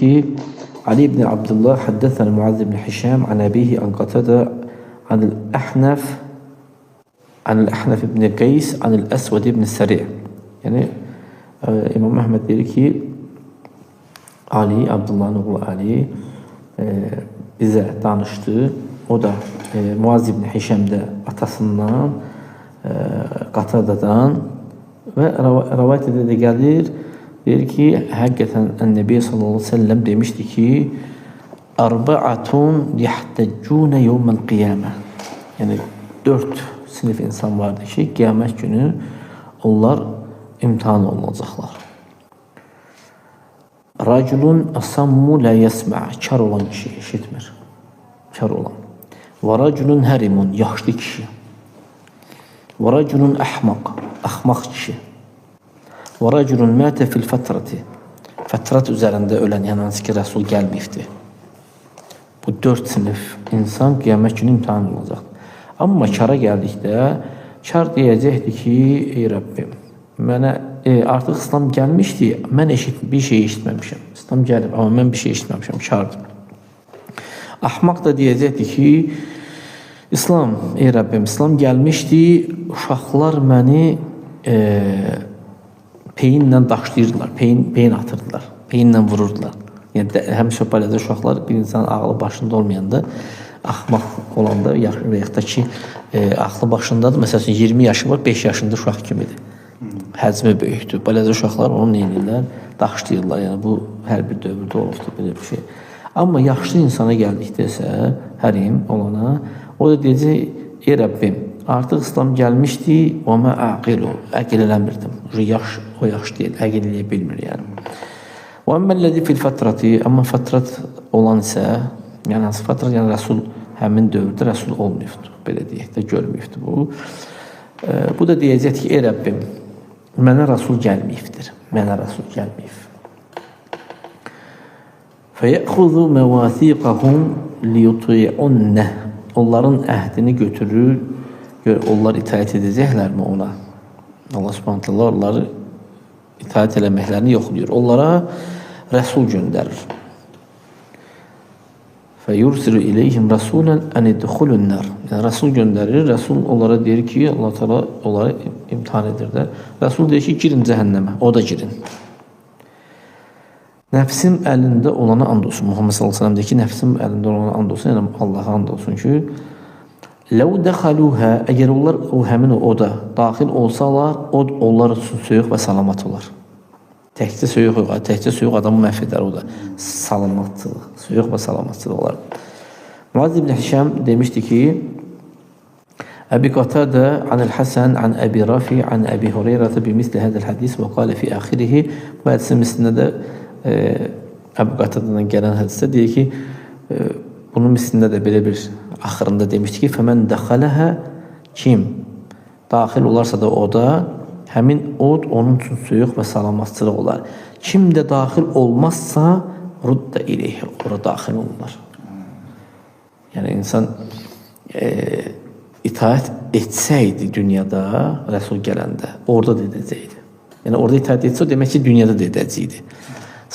ki, Ali ibn Abdullah haddəthən Muaz ibn Hişam an əbihi an qatada Əhl-Əhnəf ibn Qeys Əl-Əsvəd ibn Səri. Yəni İmam Əhməd deyir ki, Ali, Abdullahın oğlu Ali bizə danışdı. O da Muaz ibn Hişamdə atasından, Qatadadan və rəvayət edə gəlir. Deyir ki, həqiqətən Ən-Nəbi sallallahu əleyhi və səlləm demişdi ki, "Arba'atun yahtaccun yawmal qiyamah." Yəni 4 sinif insan vardı ki, qiyamət günü onlar imtahan olunacaqlar. Raculun asammu la yasma', kar olan kişi, eşitmir. Kar olan. Və raculun harimun, yaşlı kişi. Və raculun ahmaq, axmaq kişi. Və raculun mətə fil fətrati, fətrat üzərində ölən, yəni hansı ki, Rəsul gəlməyibdir. Bu 4 sinif insan qiyamət günü imtahan olacaq. Amma kara gəldikdə, kar deyəcəkdir ki, ey Rəbbim, mənə artıq İslam gəlmişdi, mən bir şey eşitməmişəm. İslam gəlib, amma mən bir şey eşitməmişəm, kardır. Ahmaq da deyəcəkdir ki, İslam, ey Rəbbim, İslam gəlmişdi, uşaqlar məni peyinlə daşlayırdılar, peyin atırdılar, peyinlə vururdular. Yəni, həmişə belədə uşaqlar bir insanın ağlı başında olmayanda, axmaq olanda, və yaxud da ki, ağlı başındadır, məsələn, 20 yaşı var, 5 yaşında uşaq kimidir. Həcmi böyükdür. Belədə uşaqlar onu neyinirlər? Daşlayırlar. Yəni, bu hər bir dövrdə olubdur, belə bir şey. Amma yaşlı insana gəldikdə isə, hərim olana, o da deyəcək, ey Rəbbim, artıq İslam gəlmişdi, o mə əqilu, əqil eləmirdim. O yaş deyil, əqil eləyə bilmir, yəni. Və əmməllədi fil fətrati, amma fətrat olan isə, yəni hansı fətrat, yəni Rəsul həmin dövrdə Rəsul olmayıbdır, belə deyək də, görməyibdir bu. Bu da deyəcək ki, ey Rəbbim, mənə Rəsul gəlməyibdir, mənə Rəsul gəlməyib. Fəyəxuzu məvasiqəhum liyuti'unnə, onların əhdini götürür, onlar itaət edəcəklərmi ona? Allah subhanət Allah onları itaət eləməklərini yoxlayır. Onlara Rəsul göndərir. Fəyursiru iləyhim rəsulən ən idxulun nar. Yəni, Rəsul göndərir, Rəsul onlara deyir ki, Allah Teala onları imtihan edir də. Rəsul deyir ki, girin cəhənnəmə, o da girin. Nəfsim əlində olana and olsun. Muhammed sallallahu əleyhi və səlləm deyir ki, nəfsim əlində olana and olsun, yəni Allaha and olsun ki, "Ləv dəxaluhə", əgər onlar həmin oda daxil olsalar, od onlar üçün söyüq və salamat olar. Təkcə söyüq yox, təkcə söyüq adamı məhv edər o da. Salamatçılıq, söyüq və salamatçılıq olar. Muaz ibn Hişam demişdi ki, Əbi Qatada anil Hasan an Əbi Rafi an Əbi Hüreyrətə bimisli hədəl hədis və qalə fi əxirihi. Bu hədisin mislində də Əbi Qatadadan gələn hədisdə deyir ki, bunun mislində də belə bir axırında demişdi ki, fəmən dəxələhə, kim daxil olarsa da o da, həmin od onun üçün söyüq və salamatçılıq olar. Kim də daxil olmazsa, rudda iləyh, ora daxil olunlar. Yəni, insan itaət etsəydi dünyada, Rəsul gələndə, orada da edəcəkdi. Yəni, orada itaət etsə, o demək ki, dünyada da edəcəkdi.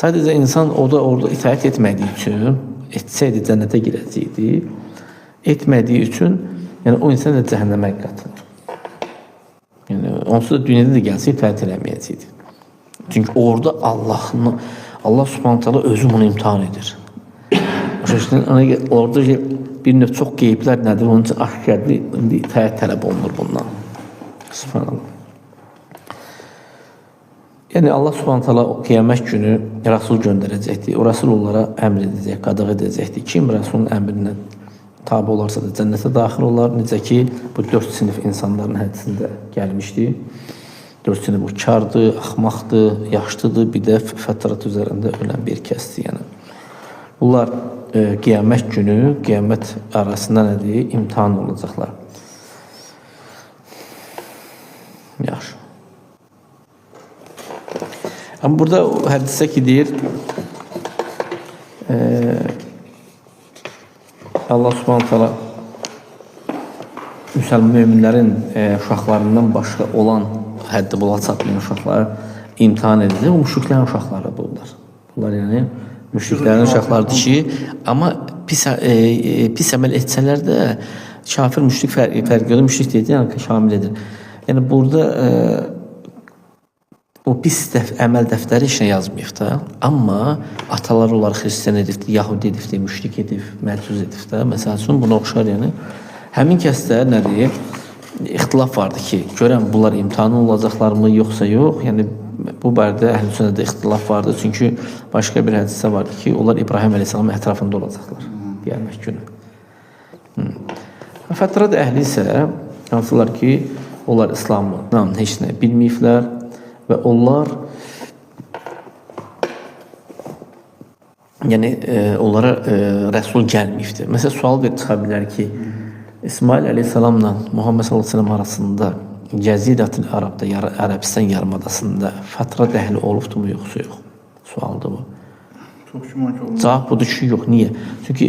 Sadəcə insan orada itaət etmədiyi üçün, etsəydi cənnətə girəcəkdi, etmədiyi üçün, yəni o insan da cəhənnəmə qatılır. Yəni, onsuz da dünyada da gəlsə itaət eləməyəcəkdi. Çünki orada Allah subhanət hala özü bunu imtihan edir. Orada bir növ çox qeyblər nədir? Onun üçün aşkarlı itaət tələb olunur bundan. Subhanallah. Yəni, Allah subhanət hala qiyamət günü Rəsul göndərəcəkdir. O Rəsul onlara əmr edəcək, qadağ edəcəkdir. Kim Rəsulun əmrindən tabi olarsa da cənnətə daxil olar. Necə ki, bu 4 sinif insanların hədisində gəlmişdi. 4 sinif bu kardır, axmaqdır, yaşlıdır, bir də fətrat üzərində ölən bir kəsdir. Yəni. Bunlar qiyamət günü, qiyamət arasında nədir? İmtihan olacaqlar. Yaxşı. Amma burada hədisə ki deyir, Allah subhanət hala müsəlman möminlərin uşaqlarından başqa olan həddi bula çatmayan uşaqları imtihan edilir. O müşriklərin uşaqları bunlar. Bunlar yəni müşriklərin uşaqlarıdır ki, amma pis əməl etsələr də kafir müşrik fərq yoxdur. Müşrik deyil, yəni şamil edir. Yəni burada o pis əməl dəftəri işə yazmayıb da. Amma atalar onları xristian edibdi, yahudi edibdi, müşrik edib, məcuz edibdi. Məsəl üçün buna oxşar yəni. Həmin kəsdə nədir? İxtilaf vardı ki, görən bunlar imtahan olacaqlarmı yoxsa yox. Yəni bu barədə əhl-i sünnədə ixtilaf vardı. Çünki başqa bir hədisdə vardı ki, onlar İbrahim əleyhissalamın ətrafında olacaqlar qiyamət günü. Fətrat əhli isə hansılar ki, onlar İslamdan heç nə bilməyiblər və onlar yəni onlara rəsul gəlməyibdir. Məsələn, sual çıxa bilər ki, İsmail əleyhissalamla Muhammed sallallahu əleyhi və səlləm arasında Cəzirətül Ərəbdə, Ərəbistan yarımadasında fətrat əhli olubdumu yoxsa yox? Sualdır bu. Çox güman ki, olmaz. Cavab budur ki, yox. Niyə? Çünki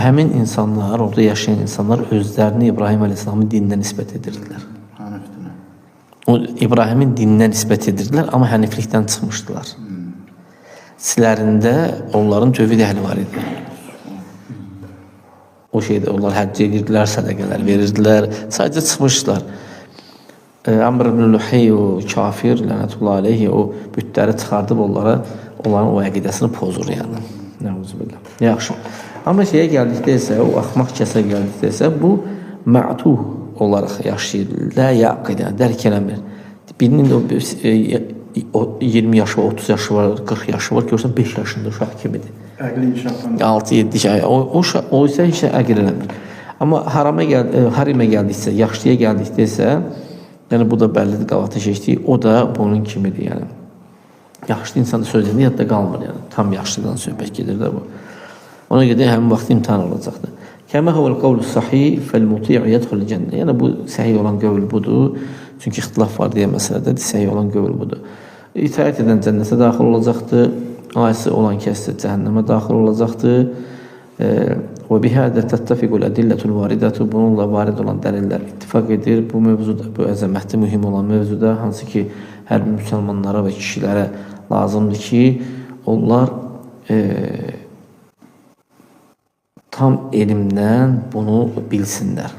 həmin insanlar, orada yaşayan insanlar özlərini İbrahim əleyhissalamın dininə nisbət edirdilər. Hənifdinə. O İbrahimin dininə nisbət edirdilər, amma həniflikdən çıxmışdılar. Sizlərində onların tövhid əhli var idi. O şeydə onlar həcc edirdilər, sədəqələr verirdilər, sadəcə çıxmışdılar. Amr ibn Luhay o kafir, lənətullah aleyhi, o bütləri çıxardıb onların o əqidəsini pozur yəni. Nəuzubillah. Yaxşı. Amma şeyə gəldikdə isə, o axmaq kəsə gəldikdə isə, bu mə'tuh olaraq yaşayır. Lə yaqidə, dərk eləmir. Birinin də o 20 yaşı var, 30 yaşı var, 40 yaşı var, görsən 5 yaşında uşaq kimidir. Əqli inkişafdan. 6-7 yaş. O isə heç əqil eləmir. Amma harimə gəldiksə, yaşlıya gəldikdə isə, yəni bu da bəllidir, qabaqda keçdik, o da bunun kimidir, yəni. Yaşlı insan da sözlərini yadda qalmır, yəni. Tam yaşlıdan söhbət gedir də bu. Ona görə həmin vaxt imtihan olacaqdır. Kəmə huvəl qavlu sahih fəl-muti'u yədxul cənnə. Yəni bu səhih olan qövl budur. Çünki ixtilaf var deyə məsələdədir, səhih olan qövl budur. İtaət edən cənnətə daxil olacaqdır. Asi olan kəs cəhənnəmə daxil olacaqdır. Və bihədə təttəfiqul ədillətul varidatu. Bununla varid olan dəlillər ittifaq edir. Bu mövzuda, bu əzəmətli, mühüm olan mövzuda, hansı ki, hər bir müsəlmanlara və kişilərə lazımdır ki, onlar tam elmdən bunu bilsinlər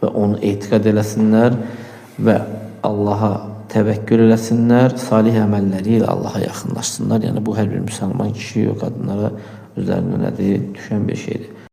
və onu etiqad eləsinlər və Allaha təvəkkül eləsinlər, salih əməlləri ilə Allaha yaxınlaşsınlar. Yəni bu hər bir müsəlman kişi, qadınlara özlərinin nədir, düşən bir şeydir.